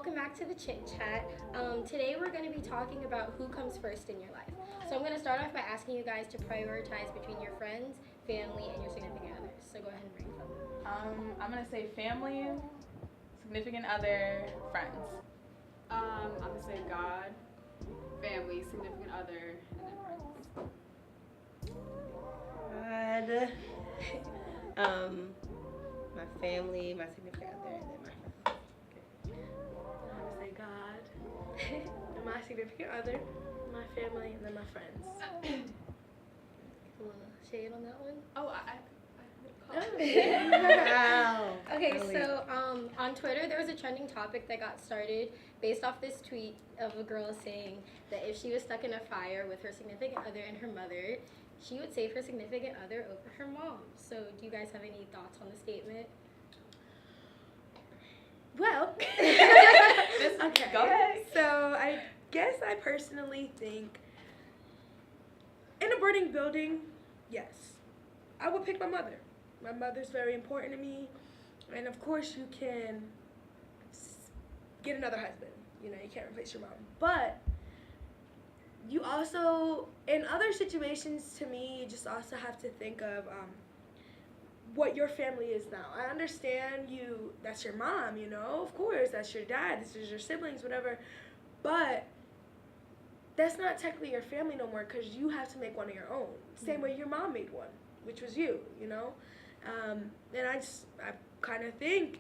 welcome back to the Chit Chat. Today we're going to be talking about who comes first in your life. So I'm going to start off by asking you guys to prioritize between your friends, family, and your significant others. So go ahead and bring it up. I'm going to say family, significant other, friends. I'm going to say God, family, significant other, and then friends. God. My family, my significant other, and then my friends. I'm gonna say God, and my significant other, my family, and then my friends. A little shade on that one. Oh, Wow. Okay, so on Twitter there was a trending topic that got started based off this tweet of a girl saying that if she was stuck in a fire with her significant other and her mother, she would save her significant other over her mom. So do you guys have any thoughts on the statement? Well, Okay. Go ahead. So I guess I personally think in a burning building, yes, I would pick my mother. My mother's very important to me, and of course you can get another husband. You know, you can't replace your mom, but you also, in other situations, to me, you just also have to think of what your family is now. I understand that's your mom, you know, of course, that's your dad, this is your siblings, whatever, but that's not technically your family no more because you have to make one of your own. Same way your mom made one, which was you know? And I kind of think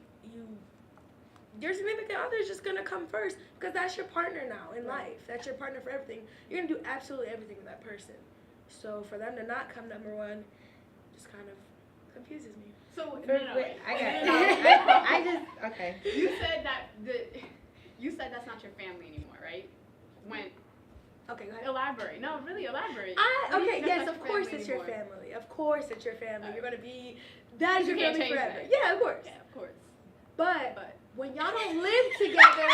your significant other is just going to come first because that's your partner now in life. That's your partner for everything. You're going to do absolutely everything with that person. So for them to not come number one just kind of confuses me. So, Wait, okay. You said you said that's not your family anymore, right? Okay, go ahead. Elaborate. No, really elaborate. Okay, yes, That's of course family it's your anymore. family. Of course it's your family. You're going to be, that is You your can't family change forever. that. Yeah, of course. Yeah, of course. But when y'all don't live together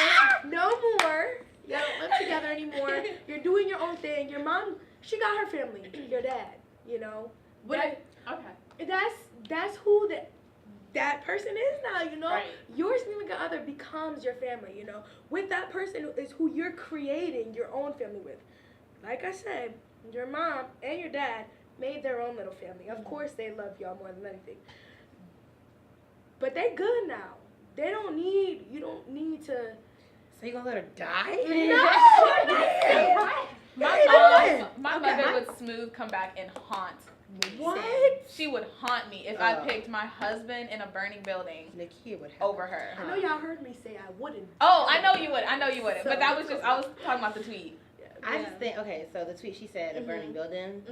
no more, y'all don't live together anymore, you're doing your own thing. Your mom, she got her family, your dad, you know. Okay. That's who that person is now, you know. Right. Your significant other becomes your family, you know. With that person is who you're creating your own family with. Like I said, your mom and your dad made their own little family. Of course they love y'all more than anything. But they good now. You don't need to. So you gonna let her die? No! My mother would smooth come back and haunt me. What? She would haunt me if I picked my husband in a burning building Nakia would have over her. I know y'all heard me say I wouldn't. Oh, I know you would. But So- that was just, I was talking about the tweet. I just think, okay, so the tweet she said, a burning building.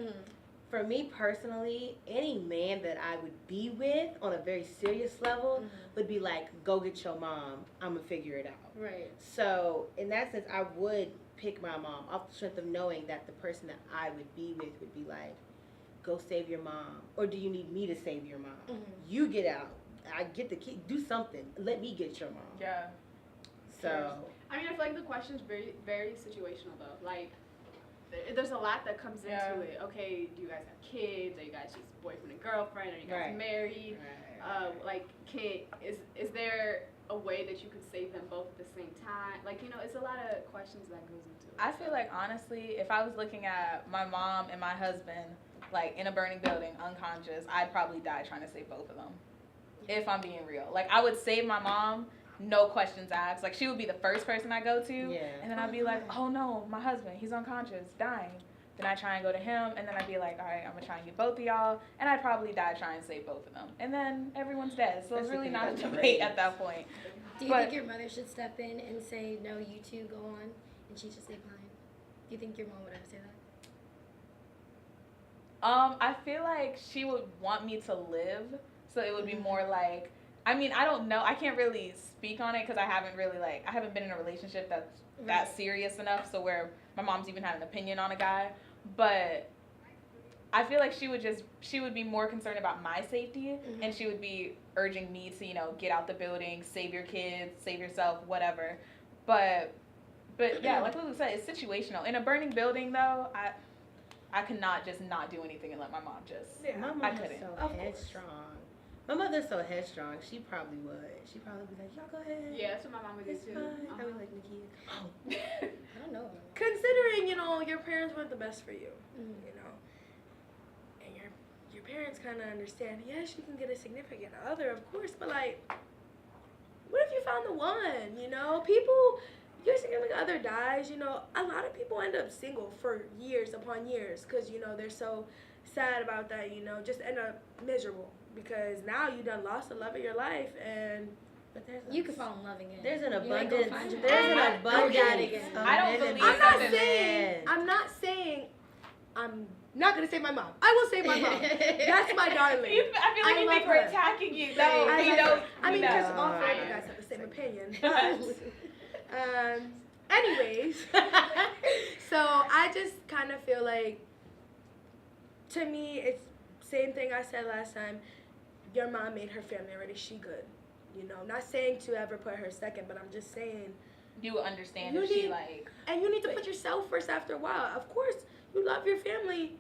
For me personally, any man that I would be with on a very serious level would be like, go get your mom. I'm going to figure it out. Right. So in that sense, I would pick my mom off the strength of knowing that the person that I would be with would be like, go save your mom. Or do you need me to save your mom? You get out. I get the key. Do something. Let me get your mom. Yeah. So. I mean, I feel like the question's very, very situational though. Like, there's a lot that comes into it. Okay, do you guys have kids? Are you guys just boyfriend and girlfriend? Are you guys married? Is there a way that you could save them both at the same time? Like, you know, it's a lot of questions that goes into it. I feel like, honestly, if I was looking at my mom and my husband, like, in a burning building, unconscious, I'd probably die trying to save both of them. If I'm being real. Like, I would save my mom, no questions asked. Like, she would be the first person I go to. Yeah. And then I'd be like, oh, no, my husband, he's unconscious, dying. Then I try and go to him, and then I'd be like, all right, I'm going to try and get both of y'all. And I'd probably die trying to save both of them. And then everyone's dead. So it's really not a debate at that point. Do you think your mother should step in and say, no, you two go on, and she should stay behind? Do you think your mom would ever say that? I feel like she would want me to live, so it would be more like, I mean, I don't know. I can't really speak on it because I haven't been in a relationship that's that serious enough, so where my mom's even had an opinion on a guy. But I feel like she would be more concerned about my safety, and she would be urging me to, you know, get out the building, save your kids, save yourself, whatever. But yeah, like Lulu said, it's situational. In a burning building, though, I cannot just not do anything and let my mom just. My mom I is couldn't. so headstrong. My mother's so headstrong. She probably would. She'd probably be like, y'all go ahead. Yeah, that's what my mom would do It's too. fine. I'd be like, Nikki, oh. I don't know. Considering, you know, your parents want the best for you, Mm. you know, and your parents kind of understand, yes, you can get a significant other, of course, but, like, what if you found the one, you know? People, your significant other dies, you know, a lot of people end up single for years upon years because, you know, they're so sad about that, you know, just end up miserable because now you done lost the love of your life and But there's You could fall in love again. There's an You ain't gonna abundance. find your There's man. an abundance. again. of I don't men believe and I'm not Something saying I'm not gonna say my mom. I will say my mom. That's my darling. I feel like I you love think we're her. attacking you. No, I we love don't. her. I mean, no. because all four of you guys have the same opinion. But, anyways, so I just kind of feel like, to me, it's same thing I said last time. Your mom made her family already. She good. You know, not saying to ever put her second, but I'm just saying. You understand You if she need- like. And you need to put yourself first after a while. Of course, you love your family,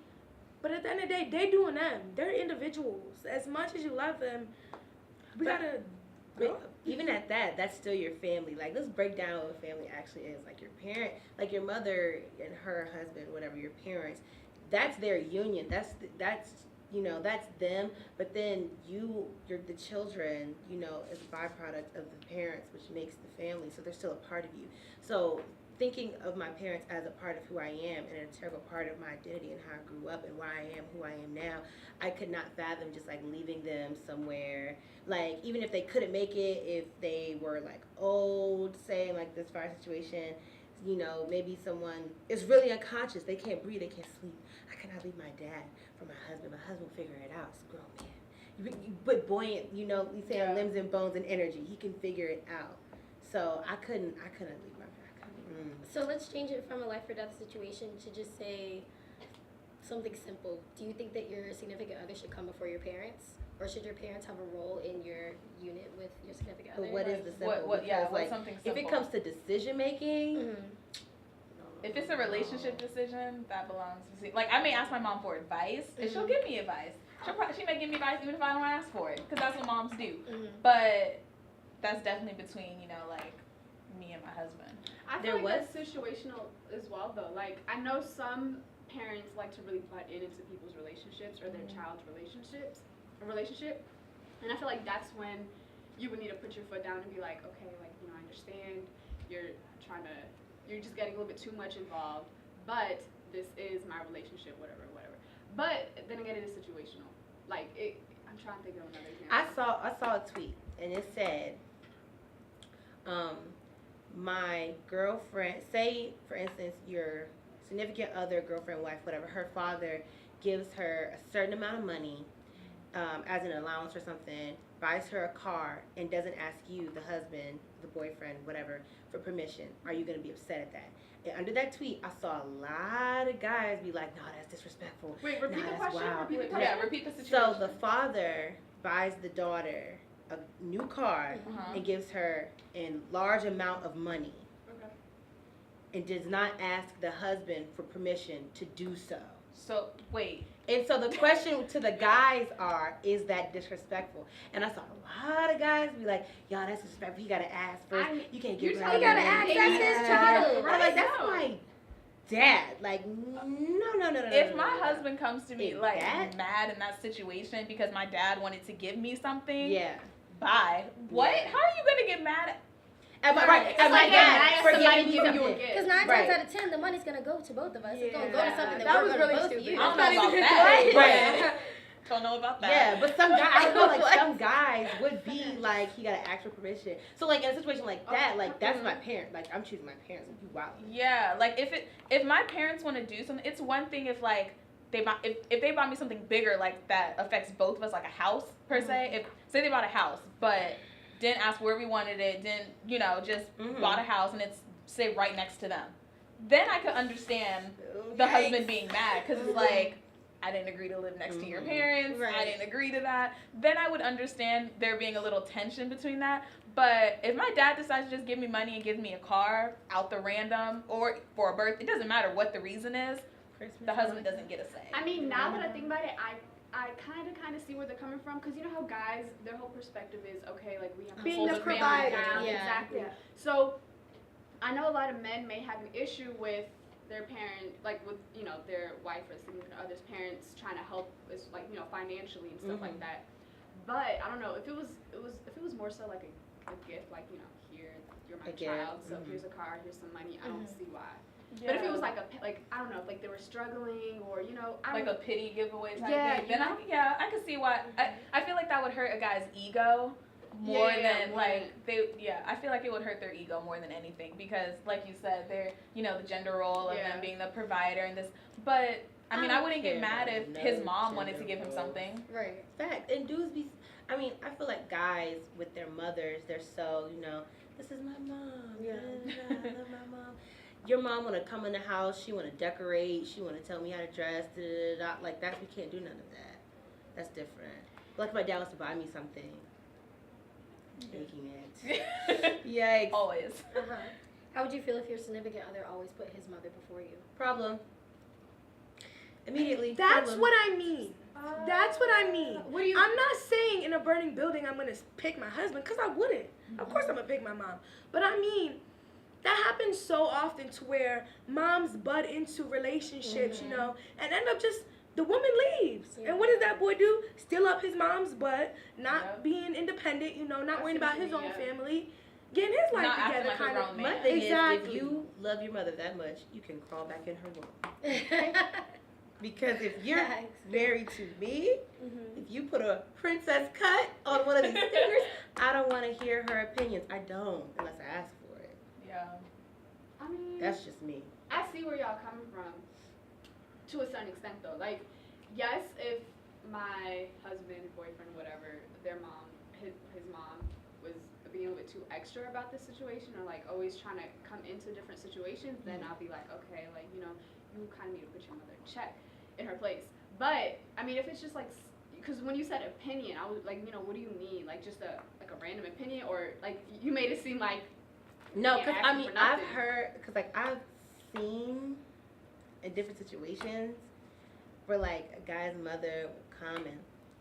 but at the end of the day, they doing them. They're individuals. As much as you love them, we But- gotta. But even at that, that's still your family. Like, let's break down what family actually is. Like, your parent, like your mother and her husband, whatever, your parents, that's their union. That's you know, that's them. But then you're the children, you know, is a byproduct of the parents, which makes the family. So they're still a part of you. So thinking of my parents as a part of who I am and a integral part of my identity and how I grew up and why I am who I am now, I could not fathom just like leaving them somewhere. Like, even if they couldn't make it, if they were like old, say like this fire situation, you know, maybe someone is really unconscious, they can't breathe, they can't sleep. I cannot leave my dad for my husband. My husband will figure it out. It's a grown man. But buoyant, you know, we say limbs and bones and energy. He can figure it out. So I couldn't leave my dad. So let's change it from a life or death situation to just say something simple. Do you think that your significant other should come before your parents? Or should your parents have a role in your unit with your significant other? But what is the simple? What? Yeah. Because, What's like, something if simple? it comes to decision making, Mhm. If it's a relationship decision, that belongs to like I may ask my mom for advice, and she'll give me advice. She may give me advice even if I don't ask for it, because that's what moms do. Mhm. But that's definitely between like me and my husband. I feel like that's situational as well, though. Like, I know some parents like to really butt into people's relationships or their child's relationship, and I feel like that's when you would need to put your foot down and be like, okay, like, you know, I understand you're just getting a little bit too much involved, but this is my relationship, whatever. But then again, it is situational. Like, I'm trying to think of another example. I saw a tweet and it said, my girlfriend, say for instance your significant other, girlfriend, wife, whatever, her father gives her a certain amount of money as an allowance or something, buys her a car, and doesn't ask you, the husband, the boyfriend, whatever, for permission. Are you going to be upset at that? And under that tweet, I saw a lot of guys be like, no, that's disrespectful. Wait, repeat the that's question. wild. Repeat the question. Yeah, repeat the situation. So the father buys the daughter a new car Uh-huh. and gives her a large amount of money Okay. and does not ask the husband for permission to do so. So wait. And so the question to the guys is that disrespectful? And I saw a lot of guys be like, y'all, that's disrespectful. You gotta ask first. You can't give her You gotta ask. That's his child. I'm like, that's my dad. Like, no. If my husband comes to me Is like that- mad in that situation because my dad wanted to give me something, yeah. bye. What? Yeah. How are you gonna get mad at? At my It's my like dad that. for Somebody giving you giving you a something. gift. Because 9 times Right. out of 10, the money's gonna go to both of us. It's gonna go to Yeah. something that, That we're was gonna really both stupid. use. I don't Not know even about that. Right. But don't know about that. Yeah, but some guys, I don't know, like What? some guys would be like, he gotta ask for permission. So like in a situation like that, like that's my parent. Like I'm choosing my parents. You wild. Yeah, like if my parents want to do something, it's one thing if like they buy if they bought me something bigger like that affects both of us, like a house per se. If say they bought a house, but didn't ask where we wanted it, didn't just bought a house and it's say right next to them, then I could understand the husband being mad because it's like, I didn't agree to live next to your parents. Right. I didn't agree to that. Then I would understand there being a little tension between that. But if my dad decides to just give me money and give me a car out the random or for a birth, it doesn't matter what the reason is. Christmas. The husband doesn't get a say. I mean, now that I think about it, I kind of see where they're coming from, because you know how guys, their whole perspective is, okay, like we have to Being hold the the family provider. down. Yeah. Exactly. Yeah. So I know a lot of men may have an issue with their parent, like with, you know, their wife or significant other's parents trying to help, like, you know, financially and stuff like that. But I don't know, if it was more so like a gift, like, you know, here, you're my child, so here's a car, here's some money, I don't see why. Yeah. But if it was like I don't know, if like they were struggling, or, you know, I don't like a pity giveaway type Yeah, thing, then I could see why. I feel like that would hurt a guy's ego more than like I feel like it would hurt their ego more than anything, because like you said, they're, you know, the gender role of them being the provider and this, but I mean, I wouldn't get mad if his mom wanted to give him something. Right. Fact. And dudes be, I mean, I feel like guys with their mothers, they're so, you know, this is my mom. Yeah. I love my mom. Your mom want to come in the house, she want to decorate, she want to tell me how to dress, like that, we can't do none of that. That's different. Like if my dad was to buy me something, taking it. Yikes. Always. How would you feel if your significant other always put his mother before you? Problem. Immediately. That's problem. what I mean. That's what I mean. What do you? I'm not saying in a burning building I'm gonna pick my husband, because I wouldn't. Of course I'm gonna pick my mom. But I mean, that happens so often to where moms butt into relationships, you know, and end up just, the woman leaves. Yeah. And what does that boy do? Steal up his mom's butt, not being independent, you know, not worrying about his own family, getting his life Not acting together, like a kind grown of. man. My thing is, Exactly. if you love your mother that much, you can crawl back in her womb. Because if you're married to me, if you put a princess cut on one of these fingers, I don't want to hear her opinions. I don't, unless I ask for it. Yeah. I mean, That's just me. I see where y'all coming from, to a certain extent though. Like, yes, if my husband, boyfriend, whatever, their mom, his mom was being a bit too extra about this situation, or like always trying to come into different situations, then I'll be like, okay, like, you know, you kind of need to put your mother in check, in her place. But I mean, if it's just like, because when you said opinion, I was like, you know, what do you mean? Like just a random opinion, or like you made it seem like. No, because I mean, I've heard, because like I've seen in different situations where like a guy's mother will come and,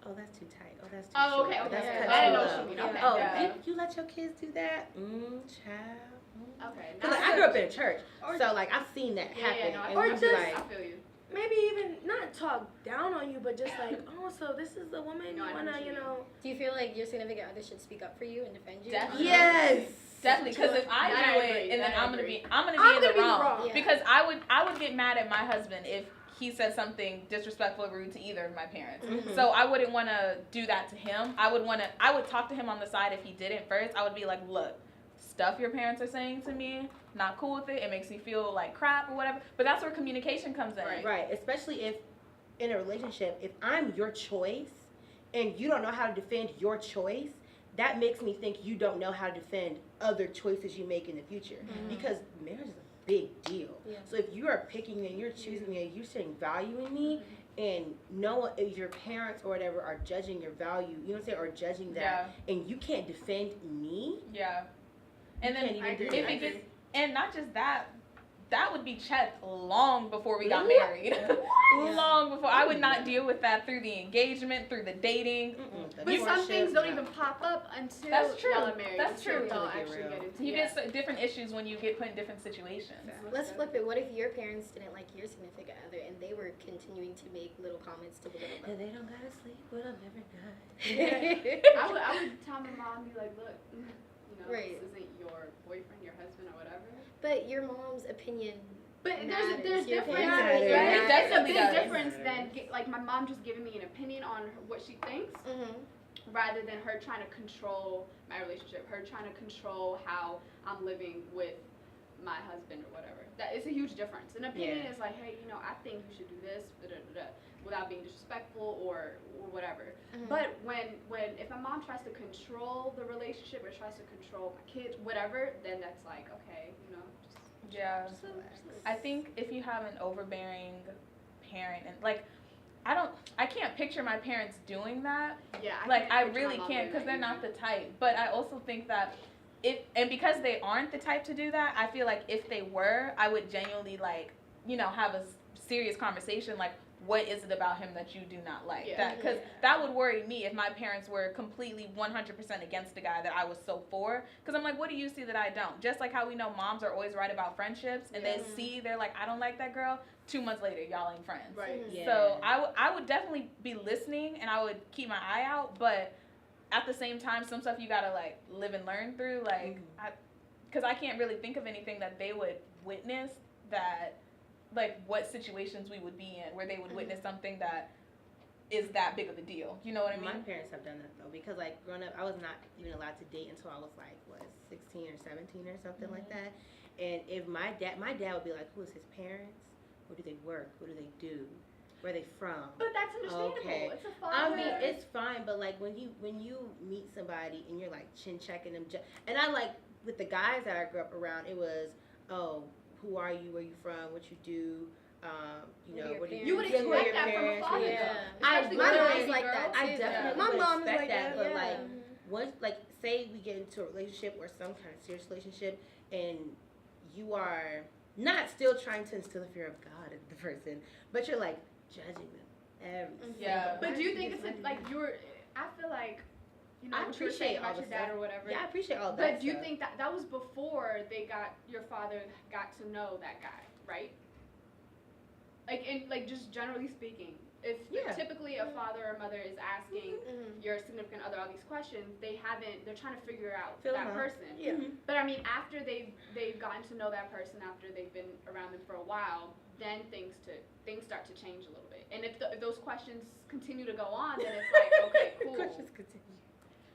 oh, that's too tight. Oh, that's too short. Okay, Oh, that's okay. cut I didn't too know low. what you mean. Okay. Oh, Yeah. you let your kids do that? Child. Okay. Because like, I grew up in a church, Or- so like I've seen that happen. Yeah, no, I and Or I'd be just- like, I feel you. Maybe even not talk down on you, but just like, oh, so this is the woman No, I you know wanna, what you you mean. know. Do you feel like your significant other should speak up for you and defend you? Definitely. yes. Definitely, because if I That do I it, agree, and then that I I'm gonna agree. be I'm in gonna the be wrong. wrong. Yeah. Because I would get mad at my husband if he said something disrespectful or rude to either of my parents. Mhm. So I wouldn't want to do that to him. I would talk to him on the side if he didn't first. I would be like, look, stuff your parents are saying to me, not cool with it. It makes me feel like crap or whatever. But that's where communication comes in. Right. Right, especially if in a relationship, if I'm your choice and you don't know how to defend your choice, that makes me think you don't know how to defend other choices you make in the future. Because marriage is a big deal. Yeah. So if you are picking and you're choosing and you're seeing value in me, and no one, if your parents or whatever are judging your value, you know what I'm saying, or judging that, and you can't defend me, Yeah. And then can't even do if that. it gets, and not just that, that would be checked long before we got What? married. Long before. I would not deal with that through the engagement, through the dating. the But some courtship, things don't no. even pop up until That's true. y'all are married. That's until true. Y'all Get actually real. get into You it. get different issues when you get put in different situations. Let's flip it. What if your parents didn't like your significant other and they were continuing to make little comments to belittle And them? they don't gotta sleep with a never done. I would tell my mom, be like, look, you know, Right. this isn't your boyfriend, your husband, or whatever. But your mom's opinion. But matters. there's Your difference, parents matter. right? It It's a definitely big does. difference than like my mom just giving me an opinion on what she thinks, rather than her trying to control my relationship, her trying to control how I'm living with my husband or whatever. That is a huge difference. An opinion Yeah. is like, hey, you know, I think you should do this, without being disrespectful or whatever. But if my mom tries to control the relationship or tries to control my kids, whatever, then that's like, okay, you know, Yeah. just relax. I think if you have an overbearing parent, and like, I can't picture my parents doing that. Yeah, Like, can't I picture my really mom can't, doing because that they're not either. the type. But I also think that because they aren't the type to do that, I feel like if they were, I would genuinely, like, you know, have a serious conversation, like, what is it about him that you do not like? Yeah. Because that would worry me if my parents were completely 100% against the guy that I was so for. Because I'm like, what do you see that I don't? Just like how we know moms are always right about friendships, and they see, they're like, I don't like that girl. 2 months later, y'all ain't friends. Right. Yeah. So I would definitely be listening, and I would keep my eye out, but at the same time, some stuff you gotta like live and learn through. Like, because I can't really think of anything that they would witness that, like, what situations we would be in where they would witness something that is that big of a deal. You know what I mean? My parents have done that though, because like growing up, I was not even allowed to date until I was like 16 or 17 or something like that. And if my dad would be like, who is his parents? Where do they work? What do they do? Where are they from? But that's understandable. Okay. It's a father. I mean, it's fine, but like when you meet somebody and you're like chin checking them, and I like with the guys that I grew up around, it was, oh, who are you? Where you from? What you do? You know, what do You would expect that from a father. Especially my when mom they're is like girls. that. I too, definitely My would mom is expect like that, that. but like once, like, say we get into a relationship or some kind of serious relationship, and you are not still trying to instill the fear of God in the person, but you're like judging them every single But do you think time. it's like I feel like, you know, I what you were saying appreciate all about the your dad stuff. or whatever. Yeah, I appreciate all that. But do you stuff. think that was before your father got to know that guy, right? Like just generally speaking, if typically a father or mother is asking your significant other all these questions, they're trying to figure out that person. Yeah. But I mean, after they've gotten to know that person, after they've been around them for a while, then things start to change a little bit. And if those questions continue to go on, then it's like, okay, cool. Questions continue.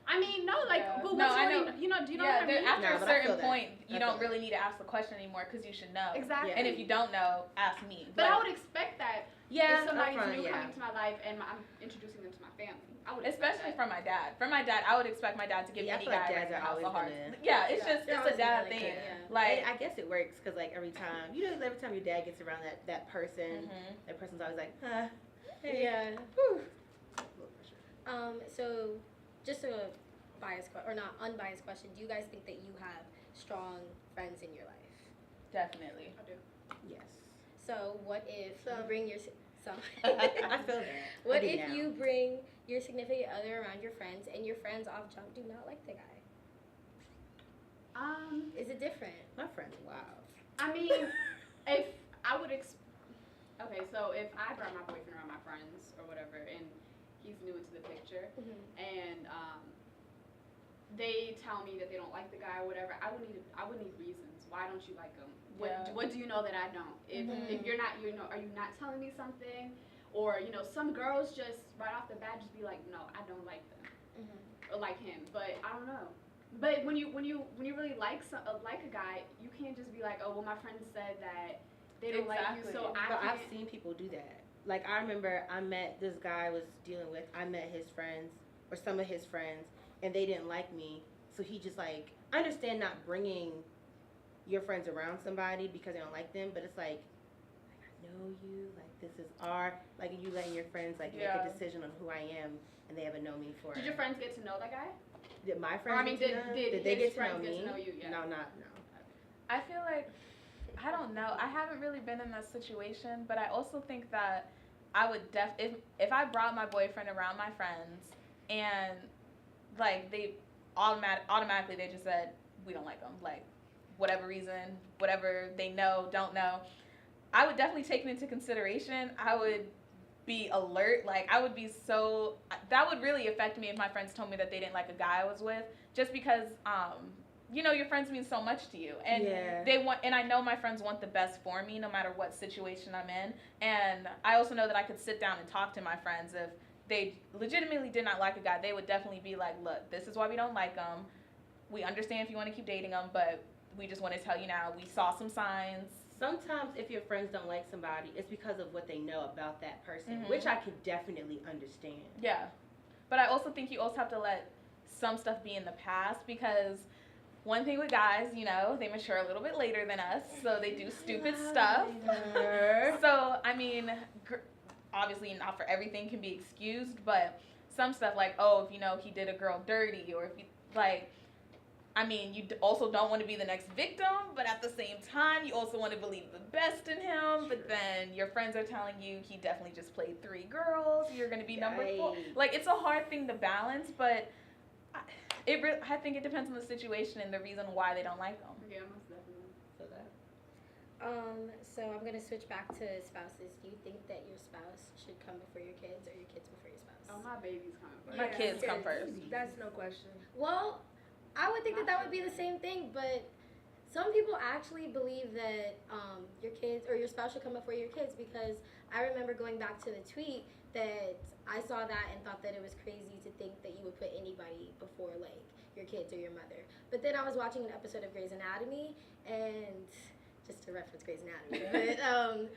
I mean, no, like, but No, what's I already, know. do you know what I mean? After No, a but I feel certain that. point, you I don't feel really need to ask the question anymore because you should know. Exactly. Yeah. And if you don't know, ask me. But I would expect that yeah, if somebody's upfront, new yeah. coming to my life and I'm introducing them to my family, I would especially expect from my dad. From my dad, I would expect my dad to give Yeah, I any feel like guy dads in the are house always a heart. gonna- Yeah, it's Yeah, just they're it's a always dad gonna like thing. it, yeah. Like And I guess it works because like every time your dad gets around that person, that person's always like, huh, hey. Yeah. Whew. So just a unbiased question. Do you guys think that you have strong friends in your life? definitely. I do. Yes. So what if you bring your I feel that. What I do if now. you bring your significant other around your friends and your friends off jump do not like the guy? Is it different? My friends, wow. I mean, if I would okay, so if I brought my boyfriend around my friends or whatever, and he's new into the picture, and they tell me that they don't like the guy or whatever, I would need reasons. Why don't you like him? What do you know that I don't? If you're not, are you not telling me something? Or some girls just right off the bat just be like, no, I don't like them or like him. But I don't know. But when you really like a guy, you can't just be like, oh well, my friend said that they don't like you, so I But can't. I've seen people do that. Like I remember I met this guy I was dealing with. I met his friends or some of his friends, and they didn't like me. So he just like, I understand not bringing your friends around somebody because they don't like them, but it's like I know you, like this is like you letting your friends like make a decision on who I am, and they haven't known me for. Did your friends get to know that guy? Did my Or, friends? I mean, get to know? did they his get to know friends me? get to know you? Yeah. No. I feel like, I don't know. I haven't really been in that situation, but I also think that I would if I brought my boyfriend around my friends and like they automatically they just said we don't like him, like whatever reason, whatever they know, don't know, I would definitely take it into consideration. I would be alert. Like I would be that would really affect me if my friends told me that they didn't like a guy I was with, just because your friends mean so much to you, and and I know my friends want the best for me no matter what situation I'm in, and I also know that I could sit down and talk to my friends. If they legitimately did not like a guy, they would definitely be like, look, this is why we don't like him. We understand if you want to keep dating him, but we just want to tell you now, we saw some signs. Sometimes if your friends don't like somebody, it's because of what they know about that person, which I could definitely understand. Yeah. But I also think you also have to let some stuff be in the past, because one thing with guys, they mature a little bit later than us, so they do stupid stuff. So, I mean, obviously not for everything can be excused, but some stuff like, if he did a girl dirty, or if I mean, you also don't want to be the next victim, but at the same time, you also want to believe the best in him. But then your friends are telling you he definitely just played 3 girls. You're gonna be number 4. Like, it's a hard thing to balance, but I think it depends on the situation and the reason why they don't like them. Yeah, most definitely. So that. So I'm gonna switch back to spouses. Do you think that your spouse should come before your kids or your kids before your spouse? Oh, my baby's coming first. My kids come first. That's no question. Well, I would think that would be the same thing, but some people actually believe that your kids or your spouse should come before your kids, because I remember going back to the tweet that I saw that and thought that it was crazy to think that you would put anybody before, like, your kids or your mother. But then I was watching an episode of Grey's Anatomy, and just to reference Grey's Anatomy, but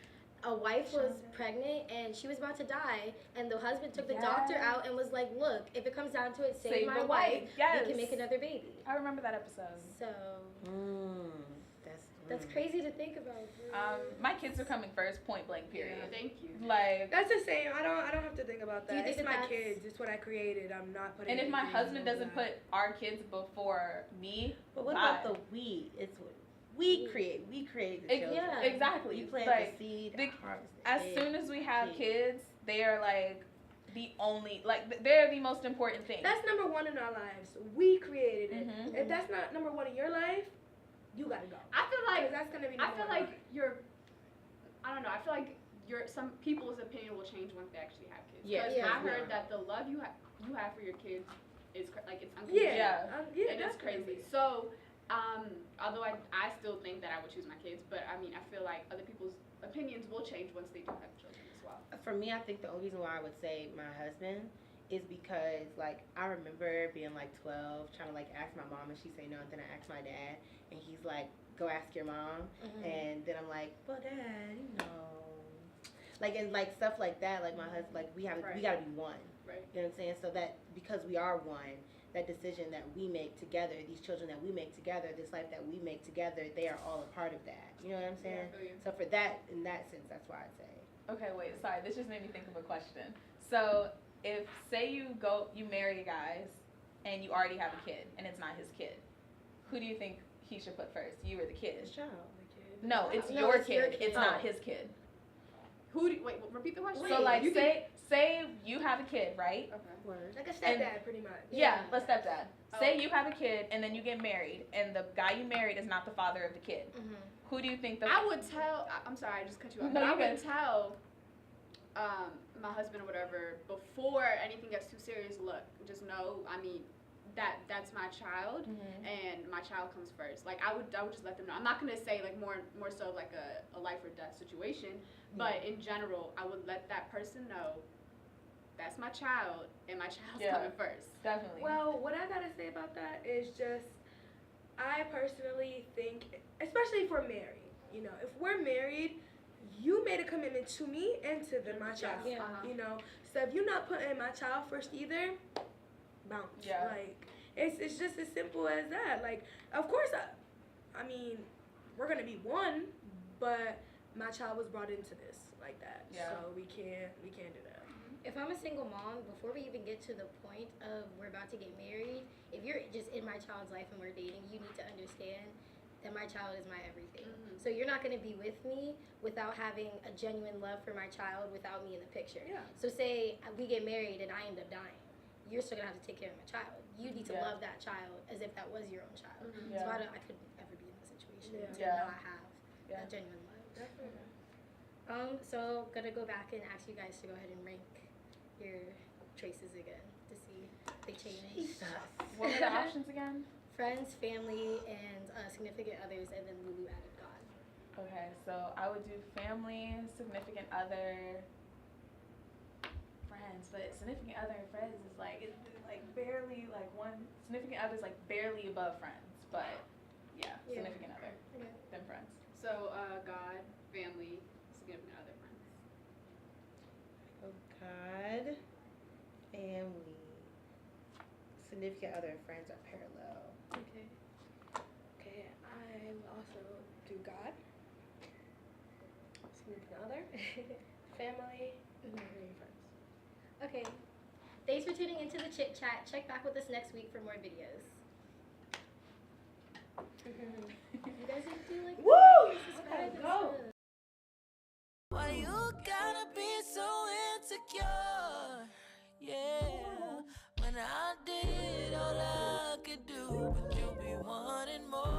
a wife was pregnant and she was about to die, and the husband took the doctor out and was like, look, if it comes down to it, save my wife. Yes. We can make another baby. I remember that episode. So that's Mm. crazy to think about. My kids are coming first, point blank, period. Yeah, thank you. Like, That's the same. I don't have to think about Do you that. think It's that my that's- kids. It's what I created. I'm not putting. and if my anything husband over doesn't that. put our kids before me, But what bye. about the we? It's what we create. We create the children. Yeah. Exactly. You plant Like, the seed, the- harvest the as egg. soon as we have Kids. kids, they are like the only, like, they're the most important thing. That's number 1 in our lives. We created it. Mhm. If that's not number 1 in your life, you gotta go. I feel 'Cause like that's gonna be. I Number feel one. like I don't know. I feel like some people's opinion will change once they actually have kids. Yeah, 'Cause yeah. I heard that the love you have for your kids is like it's unconditional. Yeah. Yeah. And it's crazy. So, although I still think that I would choose my kids, but I mean, I feel like other people's opinions will change once they do have children as well. For me, I think the only reason why I would say my husband is because, like, I remember being like 12, trying to like ask my mom, and she say no, and then I asked my dad, and he's like, go ask your mom, and then I'm like, well, Dad, you know, like, and like stuff like that, like my husband, like we gotta be one, Right. you know what I'm saying? So that because we are one, that decision that we make together, these children that we make together, this life that we make together, they are all a part of that. You know what I'm saying? Yeah, I feel you. So for that, in that sense, that's why I say. Okay, wait, sorry, this just made me think of a question. So, if, say you marry guys, and you already have a kid, and it's not his kid, who do you think he should put first, you or the kid? His child. No, it's No, your it's your kid. kid. It's not his kid. Wait, repeat the question. So, like, You think- say you have a kid, right? Okay. Word. Like a stepdad, pretty much. Yeah, let's stepdad. Oh. Say you have a kid, and then you get married, and the guy you married is not the father of the kid. Who do you think the... I would tell. I'm sorry, I just cut you off. No, but I you're would tell my husband or whatever before anything gets too serious. Look, just know. I mean, that's my child, and my child comes first. Like I would just let them know. I'm not gonna say like more so like a life or death situation, but in general, I would let that person know that's my child, and my child's coming first. Definitely. Well, what I gotta say about that is just, I personally think, especially if we're married, you know, if we're married, you made a commitment to me and to my child. Yeah. You know, so if you're not putting my child first either, bounce. Yeah. Like it's just as simple as that. Like, of course, I mean, we're gonna be one, but my child was brought into this like that. Yeah. So we can't do that. If I'm a single mom, before we even get to the point of we're about to get married, if you're just in my child's life and we're dating, you need to understand that my child is my everything. So you're not going to be with me without having a genuine love for my child without me in the picture. Yeah. So say we get married and I end up dying. You're still going to have to take care of my child. You need to Yeah. love that child as if that was your own child. Yeah. So I couldn't ever be in that situation to Yeah. not have Yeah. that genuine love. Definitely. So gonna go back and ask you guys to go ahead and rank your choices again to see if they change. Jesus. What were the options again? Friends, family, and significant others, and then Lulu added God. Okay, so I would do family, significant other, friends, but significant other and friends is like, it's like barely like one, significant other is like barely above friends, but yeah, Yeah. significant other Okay. than friends. So God, family, significant other, friends. Oh, God, family, significant other, and friends are parallel. Okay. Okay, I will also do God, significant other, family, and friends. Okay. Thanks for tuning into the Chit Chat. Check back with us next week for more videos. You guys didn't do like Woo! subscribe and Go. stuff. Why you gotta be so insecure? Yeah, when I did all I could do, but you be wanting more.